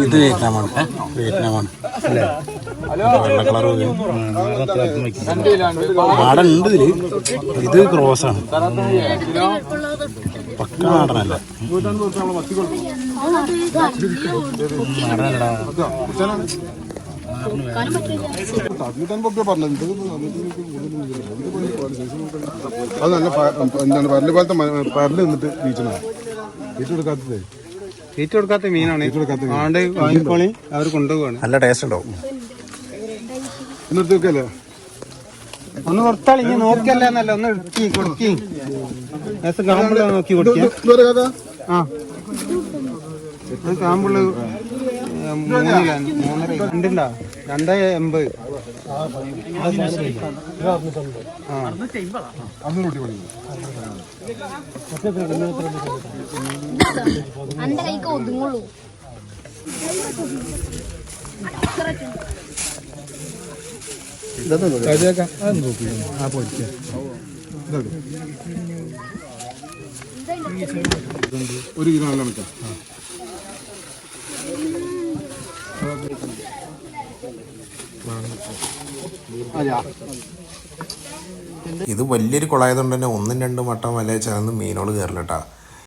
ഇത് വിയറ്റ്നാമാണ്. വിയറ്റ്നാമാണ് വെള്ള കളർ നാടൻ ഉണ്ട് ഇതില്. ഇത് ക്രോസാണ്, പക്ക നാടനല്ല. നാടനല്ലടാ. അത് നല്ല എന്താണ് പരല് പോലത്തെ പരല് നിന്നിട്ട് ബീച്ചിനാണ് തീറ്റ കൊടുക്കാത്ത മീനാണ്. ആണ്ട് വാങ്ങിക്കോളി, അവർ കൊണ്ടുപോവാണ്. നല്ല ടേസ്റ്റ് ഉണ്ടാവും. എന്നിട്ട് വെക്കല്ലേ ഒന്ന് കൊടുത്താൽ ഇങ്ങനെ നോക്കിയല്ല എന്നല്ല, ഒന്ന് ഇടുക്കി കൊടുക്കി കാമ്പിള നോക്കി കൊടുക്കുക. ആ കാമ്പിള് 3.5 രണ്ടുണ്ടോ? 2.80. ഒരു കിലോ നല്ല കണക്കാ. ഇത് വലിയൊരു കുളമായതുകൊണ്ട് തന്നെ 1-2 മട്ടം വല ചേർന്ന് മീനോട് കയറില്ലട്ടാ.